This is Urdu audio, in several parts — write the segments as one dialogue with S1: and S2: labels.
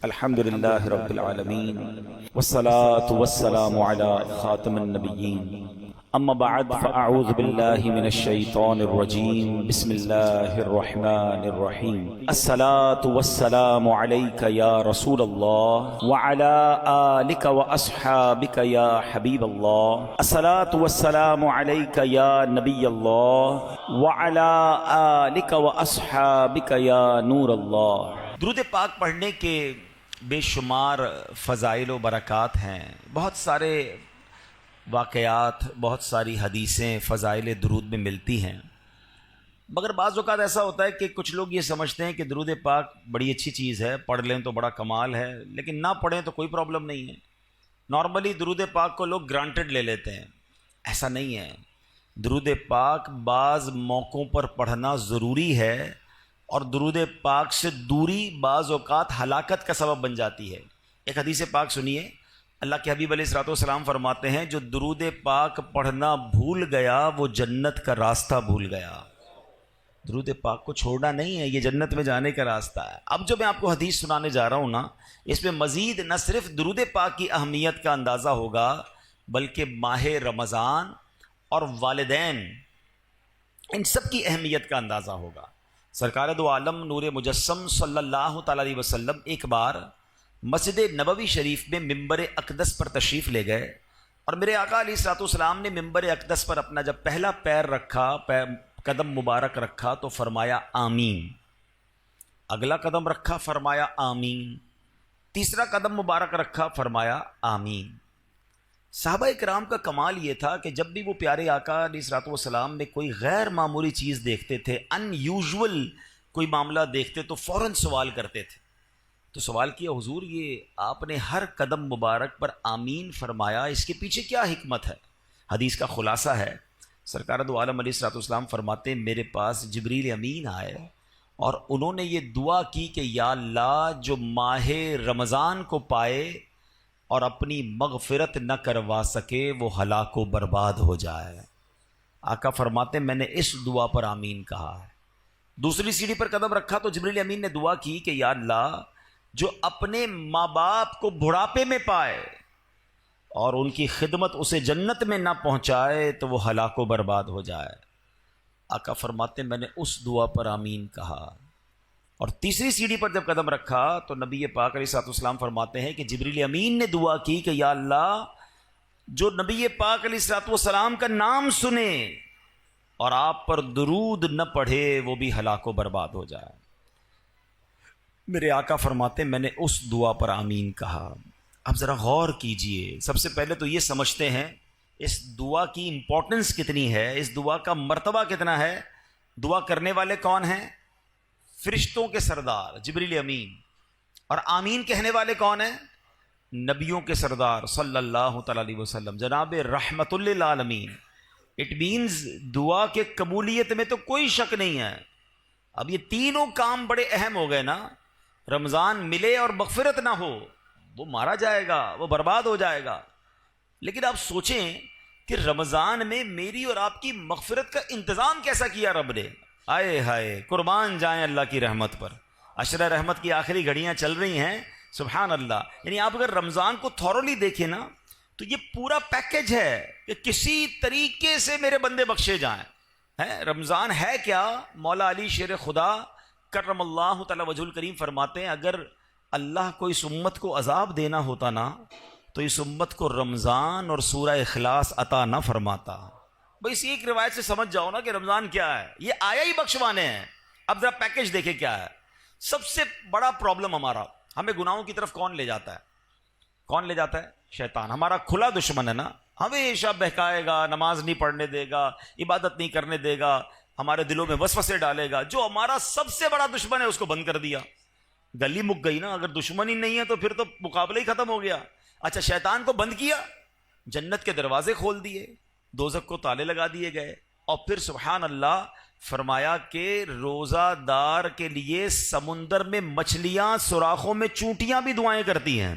S1: الحمد لله رب العالمين والصلاة والسلام على خاتم النبيين أما بعد فأعوذ بالله من الشيطان الرجيم بسم الله الرحمن الرحيم الصلاة والسلام عليك يا رسول الله وعلى آلك وأصحابك يا حبيب الله الصلاة والسلام عليك يا نبي الله وعلى آلك وأصحابك يا نور الله۔ درود پاک پڑھنے کے بے شمار فضائل و برکات ہیں، بہت سارے واقعات، بہت ساری حدیثیں فضائل درود میں ملتی ہیں، مگر بعض اوقات ایسا ہوتا ہے کہ کچھ لوگ یہ سمجھتے ہیں کہ درود پاک بڑی اچھی چیز ہے، پڑھ لیں تو بڑا کمال ہے، لیکن نہ پڑھیں تو کوئی پرابلم نہیں ہے۔ نارملی درود پاک کو لوگ گرانٹڈ لے لیتے ہیں، ایسا نہیں ہے۔ درود پاک بعض موقعوں پر پڑھنا ضروری ہے، اور درود پاک سے دوری بعض اوقات ہلاکت کا سبب بن جاتی ہے۔ ایک حدیث پاک سنیے، اللہ کے حبیب علیہ الصلوۃ والسلام فرماتے ہیں جو درود پاک پڑھنا بھول گیا وہ جنت کا راستہ بھول گیا۔ درود پاک کو چھوڑنا نہیں ہے، یہ جنت میں جانے کا راستہ ہے۔ اب جو میں آپ کو حدیث سنانے جا رہا ہوں نا، اس میں مزید نہ صرف درود پاک کی اہمیت کا اندازہ ہوگا، بلکہ ماہ رمضان اور والدین، ان سب کی اہمیت کا اندازہ ہوگا۔ سرکار دو عالم نور مجسم صلی اللہ تعالی علیہ وسلم ایک بار مسجد نبوی شریف میں ممبر اقدس پر تشریف لے گئے، اور میرے آقا علیہ الصلوۃ والسلام نے ممبر اقدس پر اپنا جب پہلا پیر رکھا، قدم مبارک رکھا تو فرمایا آمین، اگلا قدم رکھا فرمایا آمین، تیسرا قدم مبارک رکھا فرمایا آمین۔ صحابہ کرام کا کمال یہ تھا کہ جب بھی وہ پیارے آقا علیہ الصلوۃ والسلام میں کوئی غیر معمولی چیز دیکھتے تھے، ان یوزول کوئی معاملہ دیکھتے تو فوراً سوال کرتے تھے۔ تو سوال کیا، حضور یہ آپ نے ہر قدم مبارک پر آمین فرمایا، اس کے پیچھے کیا حکمت ہے؟ حدیث کا خلاصہ ہے، سرکار دو عالم علیہ الصلوۃ والسلام فرماتے ہیں میرے پاس جبریل امین آئے اور انہوں نے یہ دعا کی کہ یا اللہ جو ماہ رمضان کو پائے اور اپنی مغفرت نہ کروا سکے وہ ہلاک و برباد ہو جائے۔ آقا فرماتے میں نے اس دعا پر آمین کہا ہے۔ دوسری سیڑھی پر قدم رکھا تو جبریل امین نے دعا کی کہ یا اللہ جو اپنے ماں باپ کو بڑھاپے میں پائے اور ان کی خدمت اسے جنت میں نہ پہنچائے تو وہ ہلاک و برباد ہو جائے۔ آقا فرماتے میں نے اس دعا پر آمین کہا۔ اور تیسری سیڑھی پر جب قدم رکھا تو نبی پاک علیہ الصلوۃ والسلام فرماتے ہیں کہ جبریل امین نے دعا کی کہ یا اللہ جو نبی پاک علیہ الصلوۃ والسلام کا نام سنے اور آپ پر درود نہ پڑھے وہ بھی ہلاک و برباد ہو جائے۔ میرے آقا فرماتے ہیں میں نے اس دعا پر آمین کہا۔ اب ذرا غور کیجئے، سب سے پہلے تو یہ سمجھتے ہیں اس دعا کی امپورٹنس کتنی ہے، اس دعا کا مرتبہ کتنا ہے۔ دعا کرنے والے کون ہیں؟ فرشتوں کے سردار جبریل امین، اور آمین کہنے والے کون ہیں؟ نبیوں کے سردار صلی اللہ تعالی علیہ وسلم، جناب رحمت للعالمین۔ اٹ مینز دعا کے قبولیت میں تو کوئی شک نہیں ہے۔ اب یہ تینوں کام بڑے اہم ہو گئے نا، رمضان ملے اور مغفرت نہ ہو وہ مارا جائے گا، وہ برباد ہو جائے گا۔ لیکن آپ سوچیں کہ رمضان میں میری اور آپ کی مغفرت کا انتظام کیسا کیا رب نے۔ آئے ہائے، قربان جائیں اللہ کی رحمت پر۔ عشرہ رحمت کی آخری گھڑیاں چل رہی ہیں، سبحان اللہ۔ یعنی آپ اگر رمضان کو تھورولی دیکھیں نا تو یہ پورا پیکج ہے کہ کسی طریقے سے میرے بندے بخشے جائیں۔ رمضان ہے کیا؟ مولا علی شیر خدا کرم اللہ تعالی وجہ الکریم فرماتے ہیں اگر اللہ کو اس امت کو عذاب دینا ہوتا نا تو اس امت کو رمضان اور سورہ اخلاص عطا نہ فرماتا۔ بھئی اسی ایک روایت سے سمجھ جاؤ نا کہ رمضان کیا ہے، یہ آیا ہی بخشوانے ہیں۔ اب ذرا پیکج دیکھیں کیا ہے۔ سب سے بڑا پرابلم ہمارا، ہمیں گناہوں کی طرف کون لے جاتا ہے؟ کون لے جاتا ہے؟ شیطان، ہمارا کھلا دشمن ہے نا، ہمیشہ بہکائے گا، نماز نہیں پڑھنے دے گا، عبادت نہیں کرنے دے گا، ہمارے دلوں میں وسوسے ڈالے گا۔ جو ہمارا سب سے بڑا دشمن ہے اس کو بند کر دیا، گلی مک گئی نا۔ اگر دشمن ہی نہیں ہے تو پھر تو مقابلہ ہی ختم ہو گیا۔ اچھا، شیطان کو بند کیا، جنت کے دروازے کھول دیے، دوزخ کو تالے لگا دیے گئے، اور پھر سبحان اللہ فرمایا کہ روزہ دار کے لیے سمندر میں مچھلیاں، سوراخوں میں چونٹیاں بھی دعائیں کرتی ہیں۔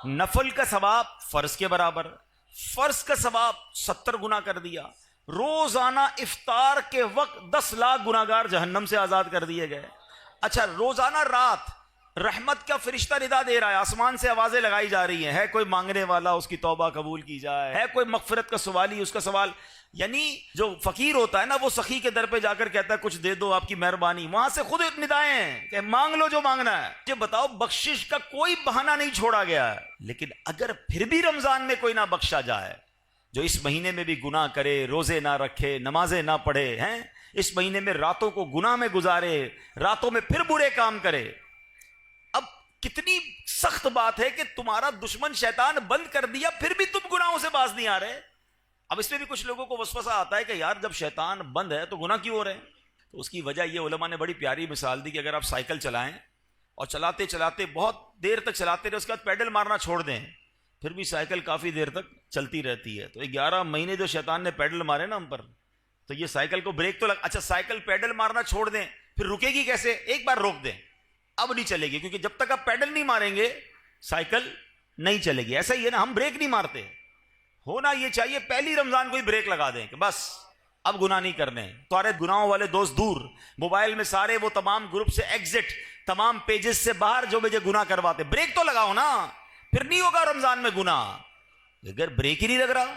S1: نفل کا ثواب فرض کے برابر، فرض کا ثواب 70 گنا کر دیا۔ روزانہ افطار کے وقت 10 لاکھ گناہگار جہنم سے آزاد کر دیے گئے۔ اچھا، روزانہ رات رحمت کا فرشتہ ندا دے رہا ہے، آسمان سے آوازیں لگائی جا رہی ہیں، ہے کوئی مانگنے والا اس کی توبہ قبول کی جائے، ہے کوئی مغفرت کا سوالی اس کا سوال. یعنی جو فقیر ہوتا ہے نا وہ سخی کے در پہ جا کر کہتا ہے کچھ دے دو آپ کی مہربانی، وہاں سے خود ندائیں ہیں کہ مانگ لو جو مانگنا ہے. یہ بتاؤ بخشش کا کوئی بہانہ نہیں چھوڑا گیا ہے. لیکن اگر پھر بھی رمضان میں کوئی نہ بخشا جائے، جو اس مہینے میں بھی گناہ کرے، روزے نہ رکھے، نمازیں نہ پڑھے، ہیں اس مہینے میں راتوں کو گناہ میں گزارے، راتوں میں پھر برے کام کرے. اب کتنی سخت بات ہے کہ تمہارا دشمن شیطان بند کر دیا پھر بھی تم گناہوں سے باز نہیں آ رہے. اب اس میں بھی کچھ لوگوں کو وسوسہ آتا ہے کہ یار جب شیطان بند ہے تو گناہ کیوں ہو رہے ہیں؟ تو اس کی وجہ یہ علماء نے بڑی پیاری مثال دی کہ اگر آپ سائیکل چلائیں اور چلاتے چلاتے بہت دیر تک چلاتے رہے، اس کے بعد پیڈل مارنا چھوڑ دیں، پھر بھی سائیکل کافی دیر تک چلتی رہتی ہے. تو 11 مہینے جو شیطان نے پیڈل مارے نا ہم پر، تو یہ سائیکل کو بریک تو اچھا سائیکل پیڈل مارنا چھوڑ دیں پھر رکے گی کیسے؟ ایک بار روک دیں، اب نہیں چلے گی، کیونکہ جب تک آپ پیڈل نہیں ماریں گے سائیکل نہیں چلے گی. ایسا ہی ہے نا، ہم بریک نہیں مارتے. ہونا یہ چاہیے پہلی رمضان کو ہی بریک لگا دیں کہ بس اب گناہ نہیں کرنے. سارے گناہوں والے دوست دور، موبائل میں سارے وہ تمام گروپ سے ایگزٹ، تمام پیجز سے باہر جو مجھے گناہ کرواتے. بریک تو لگاؤ نا، پھر نہیں ہوگا رمضان میں گناہ. اگر بریک ہی نہیں لگ رہا،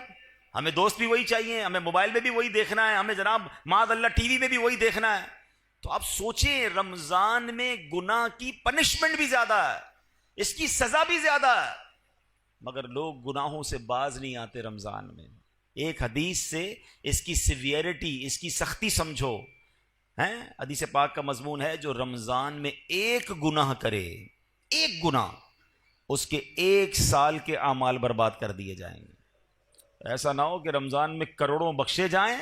S1: ہمیں دوست بھی وہی چاہیے، ہمیں موبائل میں بھی وہی دیکھنا ہے، ہمیں جناب معاذ اللہ ٹی وی میں بھی وہی دیکھنا ہے. تو آپ سوچیں رمضان میں گناہ کی پنشمنٹ بھی زیادہ ہے، اس کی سزا بھی زیادہ ہے، مگر لوگ گناہوں سے باز نہیں آتے رمضان میں. ایک حدیث سے اس کی سیویرٹی، اس کی سختی سمجھو. ہیں حدیث پاک کا مضمون ہے جو رمضان میں ایک گناہ کرے، ایک گناہ، اس کے 1 سال کے اعمال برباد کر دیے جائیں گے. ایسا نہ ہو کہ رمضان میں کروڑوں بخشے جائیں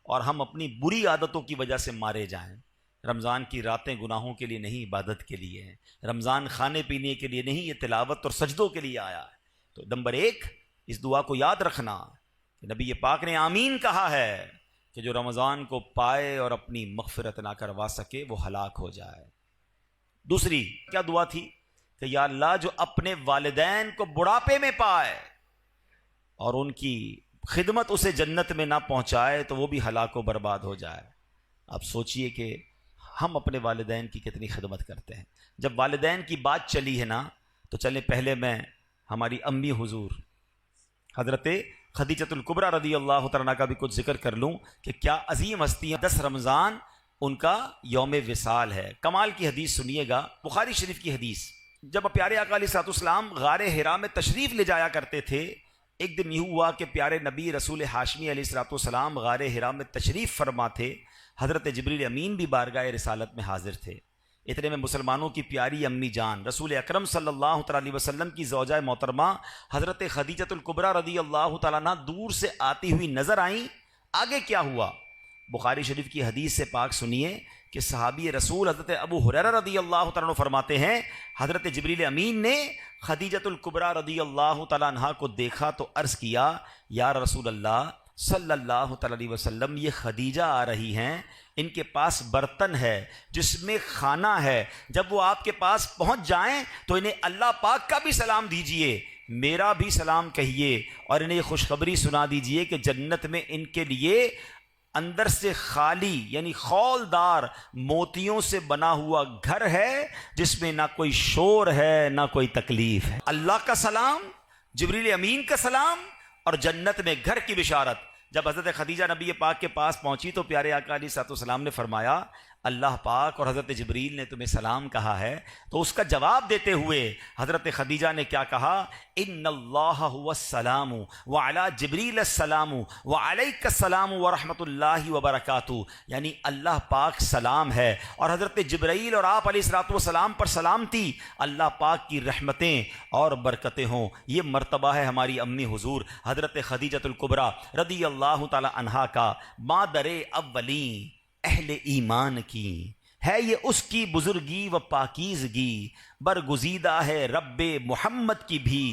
S1: اور ہم اپنی بری عادتوں کی وجہ سے مارے جائیں. رمضان کی راتیں گناہوں کے لیے نہیں، عبادت کے لیے ہیں. رمضان کھانے پینے کے لیے نہیں، یہ تلاوت اور سجدوں کے لیے آیا ہے. تو نمبر 1 اس دعا کو یاد رکھنا کہ نبی پاک نے آمین کہا ہے کہ جو رمضان کو پائے اور اپنی مغفرت نہ کروا سکے وہ ہلاک ہو جائے. دوسری کیا دعا تھی کہ یا اللہ جو اپنے والدین کو بڑھاپے میں پائے اور ان کی خدمت اسے جنت میں نہ پہنچائے تو وہ بھی ہلاک و برباد ہو جائے. اب سوچئے کہ ہم اپنے والدین کی کتنی خدمت کرتے ہیں. جب والدین کی بات چلی ہے نا تو چلیں پہلے میں ہماری امی حضور حضرت خدیجۃ الکبریٰ رضی اللہ تعالیٰ کا بھی کچھ ذکر کر لوں کہ کیا عظیم ہستیاں. 10 رمضان ان کا یوم وصال ہے. کمال کی حدیث سنیے گا، بخاری شریف کی حدیث. جب پیارے آقا علیہ الصلوۃ والسلام غار حرا میں تشریف لے جایا کرتے تھے، ایک دن یہ ہوا کہ پیارے نبی رسول ہاشمی علیہ الصلوۃ والسلام غار حرا میں تشریف فرما تھے. حضرت جبریل امین بھی بارگاہ رسالت میں حاضر تھے. اتنے میں مسلمانوں کی پیاری امی جان رسول اکرم صلی اللہ تعالیٰ علیہ وسلم کی زوجہ محترمہ حضرت خدیجۃ الکبریٰ رضی اللہ تعالیٰ عنہ دور سے آتی ہوئی نظر آئیں. آگے کیا ہوا؟ بخاری شریف کی حدیث سے پاک سنیے کہ صحابی رسول حضرت ابو ہریرہ رضی اللہ تعالیٰ عنہ فرماتے ہیں حضرت جبریل امین نے خدیجۃ الکبریٰ رضی اللہ تعالیٰ عنہ کو دیکھا تو عرض کیا یا رسول اللہ صلی اللہ تعالیٰ علیہ وسلم، یہ خدیجہ آ رہی ہیں، ان کے پاس برتن ہے جس میں کھانا ہے، جب وہ آپ کے پاس پہنچ جائیں تو انہیں اللہ پاک کا بھی سلام دیجئے، میرا بھی سلام کہیے، اور انہیں یہ خوشخبری سنا دیجئے کہ جنت میں ان کے لیے اندر سے خالی یعنی خولدار موتیوں سے بنا ہوا گھر ہے جس میں نہ کوئی شور ہے نہ کوئی تکلیف ہے. اللہ کا سلام، جبریل امین کا سلام اور جنت میں گھر کی بشارت. جب حضرت خدیجہ نبی پاک کے پاس پہنچی تو پیارے آقا علیہ الصلوۃ والسلام نے فرمایا اللہ پاک اور حضرت جبریل نے تمہیں سلام کہا ہے. تو اس کا جواب دیتے ہوئے حضرت خدیجہ نے کیا کہا؟ ان اللہ هو السلام وعلی جبریل السلام وعلیک السلام ورحمۃ اللہ وبرکاتہ. یعنی اللہ پاک سلام ہے اور حضرت جبرائیل اور آپ علیہ الصلوۃ والسلام پر سلامتی، اللہ پاک کی رحمتیں اور برکتیں ہوں. یہ مرتبہ ہے ہماری امی حضور حضرت خدیجۃ الکبریٰ رضی اللہ تعالی عنہا کا. مادر اولین اہل ایمان کی ہے یہ اس کی بزرگی و پاکیزگی، برگزیدہ ہے رب محمد کی بھی،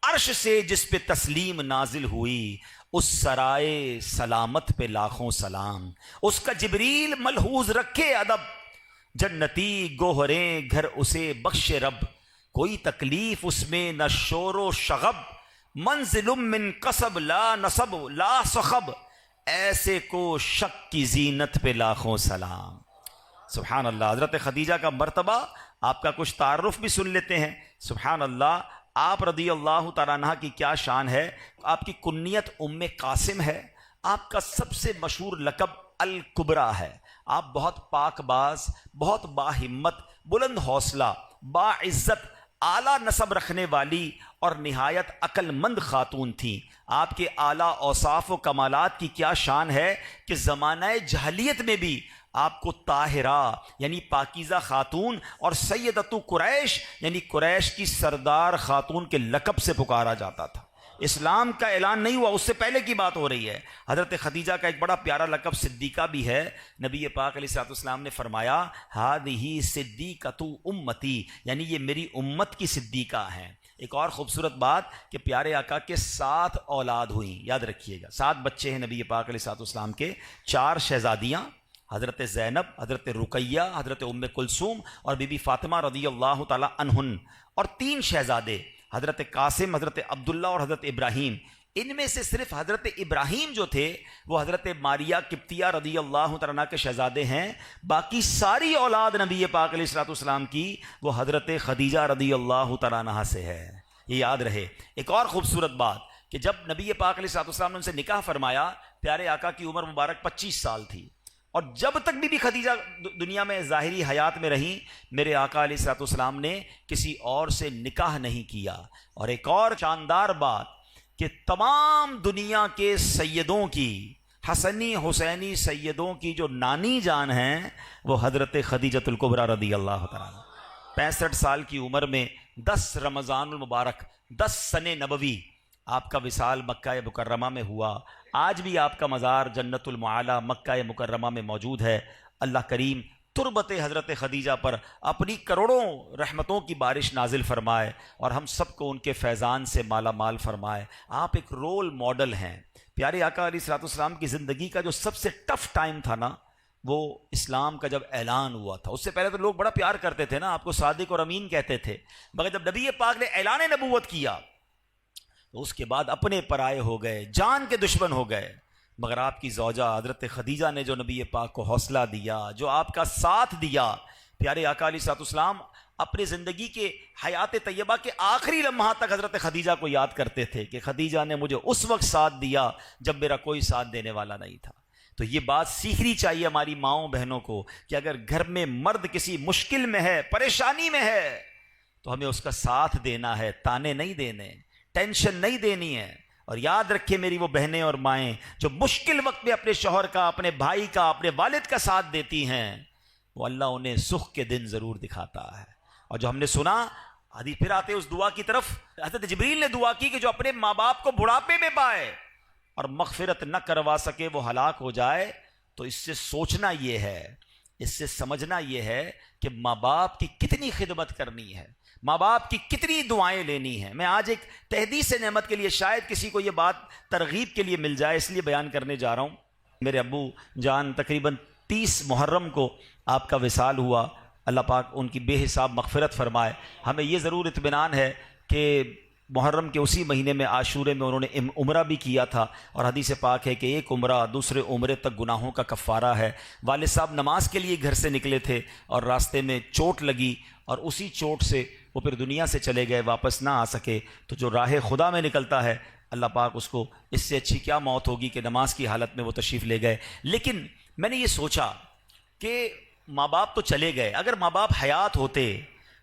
S1: عرش سے جس پہ تسلیم نازل ہوئی، اس سرائے سلامت پہ لاکھوں سلام. اس کا جبریل ملحوظ رکھے ادب، جنتی گوہریں گھر اسے بخش رب، کوئی تکلیف اس میں نہ شور و شغب، منزل من قصب لا نصب لا صخب، ایسے کو شک کی زینت پہ لاکھوں سلام. سبحان اللہ. حضرت خدیجہ کا مرتبہ آپ کا کچھ تعارف بھی سن لیتے ہیں. سبحان اللہ، آپ رضی اللہ تعالیٰ عنہ کی کیا شان ہے. آپ کی کنیت ام قاسم ہے. آپ کا سب سے مشہور لقب الکبریٰ ہے. آپ بہت پاک باز، بہت باہمت، بلند حوصلہ، باعزت، اعلیٰ نسب رکھنے والی اور نہایت عقل مند خاتون تھیں. آپ کے اعلیٰ اوصاف و کمالات کی کیا شان ہے کہ زمانہ جاہلیت میں بھی آپ کو طاہرہ یعنی پاکیزہ خاتون اور سیدۃ قریش یعنی قریش کی سردار خاتون کے لقب سے پکارا جاتا تھا. اسلام کا اعلان نہیں ہوا، اس سے پہلے کی بات ہو رہی ہے. حضرت خدیجہ کا ایک بڑا پیارا لقب صدیقہ بھی ہے. نبی پاک علیہ الصلوۃ والسلام نے فرمایا ہذہ صدیقۃ امتی، یعنی یہ میری امت کی صدیقہ ہیں. ایک اور خوبصورت بات کہ پیارے آقا کے 7 اولاد ہوئیں. یاد رکھیے گا 7 بچے ہیں نبی پاک علیہ الصلوۃ والسلام کے. 4 شہزادیاں، حضرت زینب، حضرت رقیہ، حضرت ام کلثوم اور بی بی فاطمہ رضی اللہ تعالی عنہن، اور 3 شہزادے حضرت قاسم، حضرت عبداللہ اور حضرت ابراہیم. ان میں سے صرف حضرت ابراہیم جو تھے وہ حضرت ماریہ قبطیہ رضی اللہ تعالیٰ عنہ کے شہزادے ہیں. باقی ساری اولاد نبی پاک علیہ الصلوۃ والسلام کی وہ حضرت خدیجہ رضی اللہ تعالیٰ عنہ سے ہے. یہ یاد رہے. ایک اور خوبصورت بات کہ جب نبی پاک علیہ الصلوۃ والسلام نے ان سے نکاح فرمایا، پیارے آقا کی عمر مبارک 25 سال تھی، اور جب تک بی خدیجہ دنیا میں ظاہری حیات میں رہیں، میرے آقا علیہ الصلوۃ والسلام نے کسی اور سے نکاح نہیں کیا. اور ایک اور شاندار بات کہ تمام دنیا کے سیدوں کی، حسنی حسینی سیدوں کی جو نانی جان ہیں وہ حضرت خدیجۃ الکبریٰ رضی اللہ تعالیٰ عنہ. 65 سال کی عمر میں 10 رمضان المبارک 10 سن نبوی آپ کا وصال مکہ مکرمہ میں ہوا. آج بھی آپ کا مزار جنت المعالی مکہ مکرمہ میں موجود ہے. اللہ کریم تربت حضرت خدیجہ پر اپنی کروڑوں رحمتوں کی بارش نازل فرمائے اور ہم سب کو ان کے فیضان سے مالا مال فرمائے. آپ ایک رول ماڈل ہیں. پیارے آقا علیہ الصلوۃ والسلام کی زندگی کا جو سب سے ٹف ٹائم تھا نا، وہ اسلام کا جب اعلان ہوا تھا. اس سے پہلے تو لوگ بڑا پیار کرتے تھے نا، آپ کو صادق اور امین کہتے تھے، مگر جب نبی پاک نے اعلان نبوت کیا تو اس کے بعد اپنے پرائے ہو گئے، جان کے دشمن ہو گئے. مگر آپ کی زوجہ حضرت خدیجہ نے جو نبی پاک کو حوصلہ دیا، جو آپ کا ساتھ دیا. پیارے آقا علیہ الصلوۃ والسلام اپنی زندگی کے حیات طیبہ کے آخری لمحات تک حضرت خدیجہ کو یاد کرتے تھے کہ خدیجہ نے مجھے اس وقت ساتھ دیا جب میرا کوئی ساتھ دینے والا نہیں تھا. تو یہ بات سیکھنی چاہیے ہماری ماؤں بہنوں کو کہ اگر گھر میں مرد کسی مشکل میں ہے، پریشانی میں ہے، تو ہمیں اس کا ساتھ دینا ہے، تانے نہیں دینے، ٹینشن نہیں دینی ہے. اور یاد رکھیں میری وہ بہنیں اور مائیں جو مشکل وقت میں اپنے شوہر کا، اپنے بھائی کا، اپنے والد کا ساتھ دیتی ہیں، وہ اللہ انہیں سکھ کے دن ضرور دکھاتا ہے. اور جو ہم نے سنا حدیث، پھر آتے اس دعا کی طرف، حضرت جبریل نے دعا کی کہ جو اپنے ماں باپ کو بڑھاپے میں پائے اور مغفرت نہ کروا سکے وہ ہلاک ہو جائے. تو اس سے سوچنا یہ ہے، اس سے سمجھنا یہ ہے کہ ماں باپ کی کتنی خدمت کرنی ہے، ماں باپ کی کتنی دعائیں لینی ہیں. میں آج ایک تحدیث نعمت کے لیے، شاید کسی کو یہ بات ترغیب کے لیے مل جائے، اس لیے بیان کرنے جا رہا ہوں. میرے ابو جان تقریباً 30 محرم کو آپ کا وصال ہوا. اللہ پاک ان کی بے حساب مغفرت فرمائے. ہمیں یہ ضرور اطمینان ہے کہ محرم کے اسی مہینے میں عاشورے میں انہوں نے عمرہ بھی کیا تھا، اور حدیث پاک ہے کہ ایک عمرہ دوسرے عمرے تک گناہوں کا کفارہ ہے. والد صاحب نماز کے لیے گھر سے نکلے تھے اور راستے میں چوٹ لگی، اور اسی چوٹ سے وہ پھر دنیا سے چلے گئے، واپس نہ آ سکے. تو جو راہ خدا میں نکلتا ہے، اللہ پاک اس کو، اس سے اچھی کیا موت ہوگی کہ نماز کی حالت میں وہ تشریف لے گئے. لیکن میں نے یہ سوچا کہ ماں باپ تو چلے گئے، اگر ماں باپ حیات ہوتے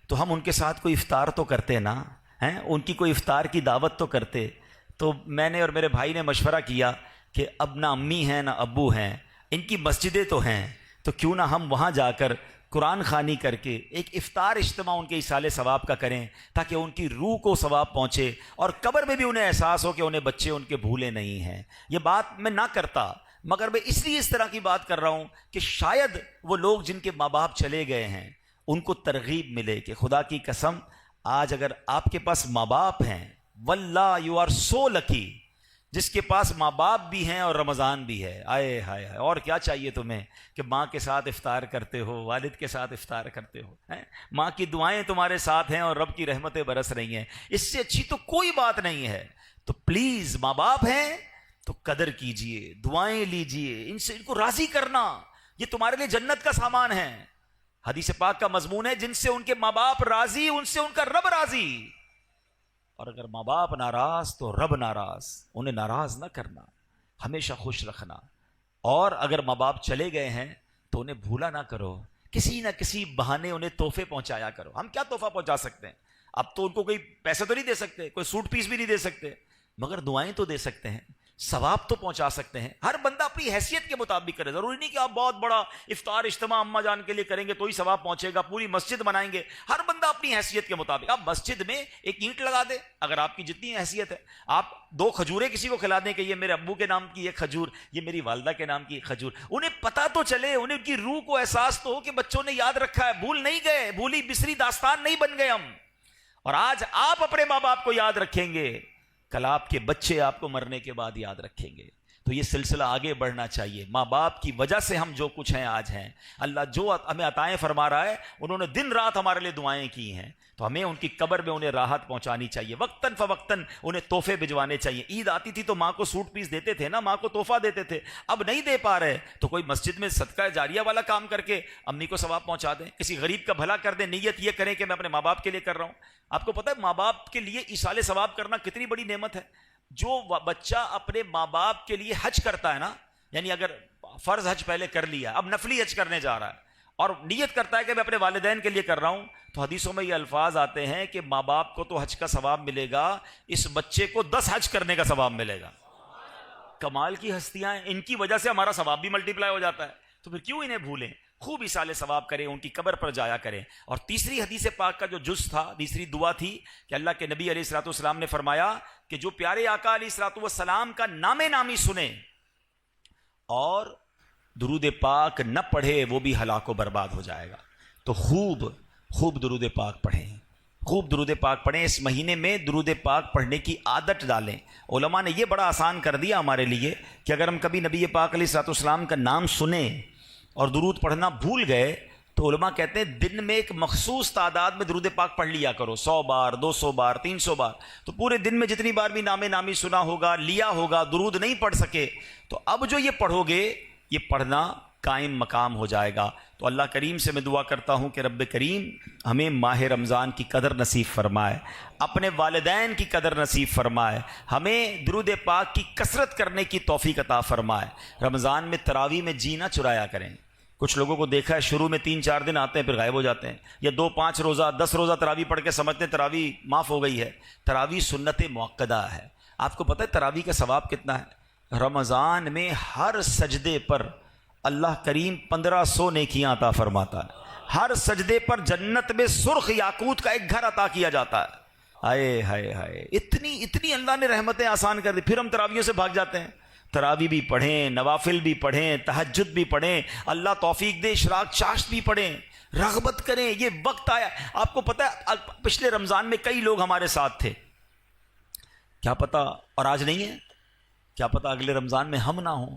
S1: تو ہم ان کے ساتھ کوئی افطار تو کرتے نا، ہیں ان کی کوئی افطار کی دعوت تو کرتے. تو میں نے اور میرے بھائی نے مشورہ کیا کہ اب نہ امی ہیں نہ ابو ہیں، ان کی مسجدیں تو ہیں، تو کیوں نہ ہم وہاں جا کر قرآن خوانی کر کے ایک افطار اجتماع ان کے ایصال ثواب کا کریں، تاکہ ان کی روح کو ثواب پہنچے اور قبر میں بھی انہیں احساس ہو کہ انہیں بچے ان کے بھولے نہیں ہیں. یہ بات میں نہ کرتا، مگر میں اس لیے اس طرح کی بات کر رہا ہوں کہ شاید وہ لوگ جن کے ماں باپ چلے گئے ہیں ان کو ترغیب ملے کہ خدا کی قسم آج اگر آپ کے پاس ماں باپ ہیں، واللہ یو آر سو لکی، جس کے پاس ماں باپ بھی ہیں اور رمضان بھی ہے. آئے ہائے ہائے، اور کیا چاہیے تمہیں کہ ماں کے ساتھ افطار کرتے ہو، والد کے ساتھ افطار کرتے ہو، ماں کی دعائیں تمہارے ساتھ ہیں اور رب کی رحمتیں برس رہی ہیں. اس سے اچھی تو کوئی بات نہیں ہے. تو پلیز ماں باپ ہیں تو قدر کیجئے، دعائیں لیجئے، ان سے ان کو راضی کرنا، یہ تمہارے لیے جنت کا سامان ہے. حدیث پاک کا مضمون ہے جن سے ان کے ماں باپ راضی ان سے ان کا رب راضی، اور اگر ماں باپ ناراض تو رب ناراض، انہیں ناراض نہ کرنا، ہمیشہ خوش رکھنا۔ اور اگر ماں باپ چلے گئے ہیں تو انہیں بھولا نہ کرو، کسی نہ کسی بہانے انہیں تحفے پہنچایا کرو۔ ہم کیا تحفہ پہنچا سکتے ہیں؟ اب تو ان کو کوئی پیسے تو نہیں دے سکتے، کوئی سوٹ پیس بھی نہیں دے سکتے، مگر دعائیں تو دے سکتے ہیں، ثواب تو پہنچا سکتے ہیں۔ ہر بندہ اپنی حیثیت کے مطابق کرے، ضروری نہیں کہ آپ بہت بڑا افطار اجتماع اماں جان کے لیے کریں گے تو ہی ثواب پہنچے گا، پوری مسجد بنائیں گے۔ ہر بندہ اپنی حیثیت کے مطابق، آپ مسجد میں ایک اینٹ لگا دیں، اگر آپ کی جتنی حیثیت ہے، آپ 2 کھجوریں کسی کو کھلا دیں کہ یہ میرے ابو کے نام کی ایک کھجور، یہ میری والدہ کے نام کی ایک کھجور، انہیں پتہ تو چلے، انہیں ان کی روح کو احساس تو ہو کہ بچوں نے یاد رکھا ہے، بھول نہیں گئے، بھولی بسری داستان نہیں بن گئے ہم۔ اور آج آپ اپنے ماں باپ کو یاد رکھیں گے، کل آپ کے بچے آپ کو مرنے کے بعد یاد رکھیں گے۔ تو یہ سلسلہ آگے بڑھنا چاہیے۔ ماں باپ کی وجہ سے ہم جو کچھ ہیں آج ہیں، اللہ جو ہمیں عطائیں فرما رہا ہے، انہوں نے دن رات ہمارے لیے دعائیں کی ہیں، تو ہمیں ان کی قبر میں انہیں راحت پہنچانی چاہیے، وقتاً فوقتاً انہیں تحفے بھجوانے چاہیے۔ عید آتی تھی تو ماں کو سوٹ پیس دیتے تھے نا، ماں کو تحفہ دیتے تھے، اب نہیں دے پا رہے تو کوئی مسجد میں صدقہ جاریہ والا کام کر کے امی کو ثواب پہنچا دیں، کسی غریب کا بھلا کر دیں، نیت یہ کریں کہ میں اپنے ماں باپ کے لیے کر رہا ہوں۔ آپ کو پتہ ہے ماں باپ کے لیے ایصال ثواب کرنا کتنی بڑی نعمت ہے؟ جو بچہ اپنے ماں باپ کے لیے حج کرتا ہے نا، یعنی اگر فرض حج پہلے کر لیا، اب نفلی حج کرنے جا رہا ہے اور نیت کرتا ہے کہ میں اپنے والدین کے لیے کر رہا ہوں، تو حدیثوں میں یہ الفاظ آتے ہیں کہ ماں باپ کو تو حج کا ثواب ملے گا، اس بچے کو 10 حج کرنے کا ثواب ملے گا۔ کمال کی ہستیاں ہیں، ان کی وجہ سے ہمارا ثواب بھی ملٹیپلائی ہو جاتا ہے، تو پھر کیوں انہیں بھولیں؟ خوب ایصال ثواب کریں، ان کی قبر پر جایا کریں۔ اور تیسری حدیث پاک کا جو جز تھا، تیسری دعا تھی کہ اللہ کے نبی علیہ الصلوۃ والسلام نے فرمایا کہ جو پیارے آقا علیہ الصلوۃ والسلام کا نام نامی سنے اور درود پاک نہ پڑھے وہ بھی ہلاک و برباد ہو جائے گا۔ تو خوب درود پاک پڑھیں، خوب درود پاک پڑھیں۔ اس مہینے میں درود پاک پڑھنے کی عادت ڈالیں۔ علماء نے یہ بڑا آسان کر دیا ہمارے لیے کہ اگر ہم کبھی نبی پاک علیہ الصلوۃ والسلام کا نام سنیں اور درود پڑھنا بھول گئے تو علماء کہتے ہیں دن میں ایک مخصوص تعداد میں درود پاک پڑھ لیا کرو، 100 بار، 200 بار، 300 بار، تو پورے دن میں جتنی بار بھی نام نامی سنا ہوگا، لیا ہوگا، درود نہیں پڑھ سکے تو اب جو یہ پڑھو گے یہ پڑھنا قائم مقام ہو جائے گا۔ تو اللہ کریم سے میں دعا کرتا ہوں کہ رب کریم ہمیں ماہ رمضان کی قدر نصیب فرمائے، اپنے والدین کی قدر نصیب فرمائے، ہمیں درود پاک کی کثرت کرنے کی توفیق عطا فرمائے۔ رمضان میں تراویح میں جی نہ چرایا کریں۔ کچھ لوگوں کو دیکھا ہے شروع میں 3-4 دن آتے ہیں پھر غائب ہو جاتے ہیں، یا 2-5 روزہ 10 روزہ تراویح پڑھ کے سمجھتے ہیں تراویح معاف ہو گئی ہے۔ تراویح سنت مؤکدہ ہے۔ آپ کو پتہ ہے تراویح کا ثواب کتنا ہے؟ رمضان میں ہر سجدے پر اللہ کریم 1500 نیکیاں عطا فرماتا ہے، ہر سجدے پر جنت میں سرخ یاقوت کا ایک گھر عطا کیا جاتا ہے۔ ہائے ہائے ہائے، اتنی اللہ نے رحمتیں آسان کر دی، پھر ہم تراویحوں سے بھاگ جاتے ہیں۔ تراویح بھی پڑھیں، نوافل بھی پڑھیں، تہجد بھی پڑھیں، اللہ توفیق دے اشراق چاشت بھی پڑھیں، رغبت کریں۔ یہ وقت آیا، آپ کو پتہ ہے پچھلے رمضان میں کئی لوگ ہمارے ساتھ تھے، کیا پتہ اور آج نہیں ہے، کیا پتہ اگلے رمضان میں ہم نہ ہوں۔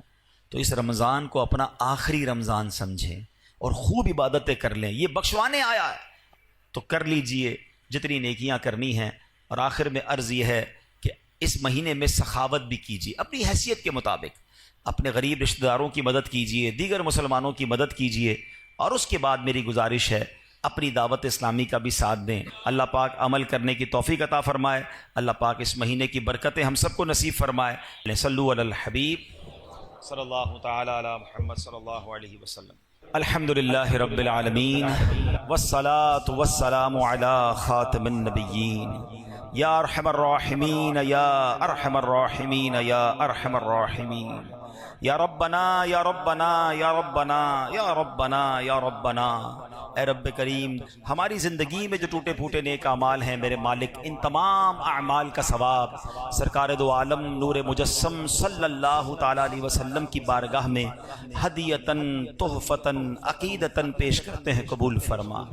S1: تو اس رمضان کو اپنا آخری رمضان سمجھیں اور خوب عبادتیں کر لیں، یہ بخشوانے آیا ہے تو کر لیجئے جتنی نیکیاں کرنی ہیں۔ اور آخر میں عرض یہ ہے کہ اس مہینے میں سخاوت بھی کیجیے اپنی حیثیت کے مطابق، اپنے غریب رشتہ داروں کی مدد کیجیے، دیگر مسلمانوں کی مدد کیجیے، اور اس کے بعد میری گزارش ہے اپنی دعوت اسلامی کا بھی ساتھ دیں۔ اللہ پاک عمل کرنے کی توفیق عطا فرمائے، اللہ پاک اس مہینے کی برکتیں ہم سب کو نصیب فرمائے۔ صلو علی الحبیب صلی اللہ تعالی علی محمد صلی اللہ علیہ وسلم۔ الحمدللہ رب العالمین والصلاة والسلام علی خاتم النبیین، یا ارحم الراحمین یا ارحم الراحمین یا ارحم الراحمین، یا ربنا یا ربنا یا ربنا یا ربنا یا ربنا۔ اے رب کریم ہماری زندگی میں جو ٹوٹے پھوٹے نیک اعمال ہیں میرے مالک، ان تمام اعمال کا ثواب سرکار دو عالم نور مجسم صلی اللہ تعالی علیہ وسلم کی بارگاہ میں ہدیتاً تحفتاً عقیدتاً پیش کرتے ہیں، قبول فرما۔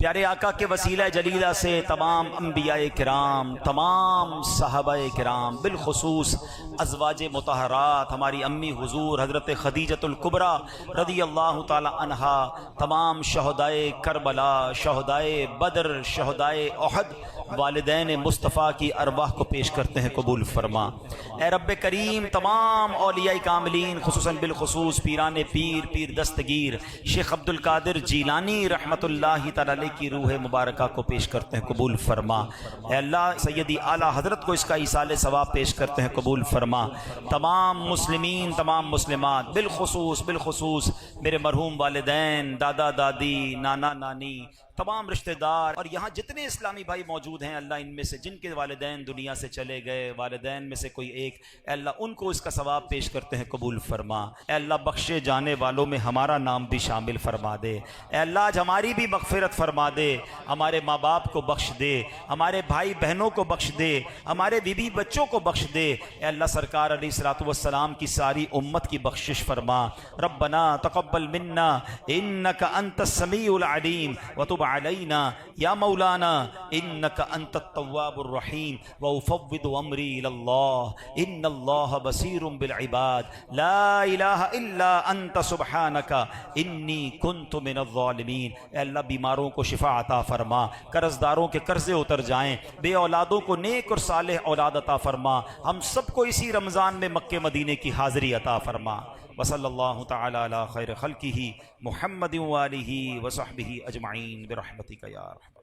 S1: پیارے آقا کے وسیلہ جلیلہ سے تمام انبیاء کرام، تمام صحابہ کرام، بالخصوص ازواج مطہرات ہماری امی حضور حضرت خدیجۃ الکبریٰ رضی اللہ تعالی عنہا، تمام شہدائے کربلا، شہدائے بدر، شہدائے احد، والدین مصطفیٰ کی ارواح کو پیش کرتے ہیں قبول فرما۔ اے رب کریم تمام اولیاء کاملین خصوصاً بالخصوص پیران پیر پیر دستگیر شیخ عبد القادر جیلانی رحمت اللہ تعالی علیہ کی روح مبارکہ کو پیش کرتے ہیں قبول فرما۔ اے اللہ سیدی اعلیٰ حضرت کو اس کا ایصال ثواب پیش کرتے ہیں قبول فرما۔ تمام مسلمین تمام مسلمات بالخصوص میرے مرحوم والدین دادا دادی نانا نانی تمام رشتہ دار اور یہاں جتنے اسلامی بھائی موجود ہیں اللہ ان میں سے جن کے والدین دنیا سے چلے گئے والدین میں سے کوئی ایک اے اللہ ان کو اس کا ثواب پیش کرتے ہیں قبول فرما۔ اے اللہ بخشے جانے والوں میں ہمارا نام بھی شامل فرما دے۔ اے اللہ آج ہماری بھی مغفرت فرما دے، ہمارے ماں باپ کو بخش دے، ہمارے بھائی بہنوں کو بخش دے، ہمارے بیوی بچوں کو بخش دے۔ اے اللہ سرکار علیہ الصلوۃ والسلام کی ساری امت کی بخشش فرما۔ ربنا تقبل منا انک انت السمیع العلیم وتب علینا یا مولانا انک انت التواب الرحیم وافوض امری الی اللہ ان اللہ بصیر بالعباد لا الہ الا انت سبحانک انی کنت من الظالمین۔ اے اللہ بیماروں کو شفا عطا فرما، قرض داروں کے قرضے اتر جائیں، بے اولادوں کو نیک اور صالح اولاد عطا فرما، ہم سب کو اسی رمضان میں مکہ مدینے کی حاضری عطا فرما۔ وصلی اللہ تعالی علی خیر خلقہ محمد وآلہ وصحبہ اجمعین برحمتک یا ارحم۔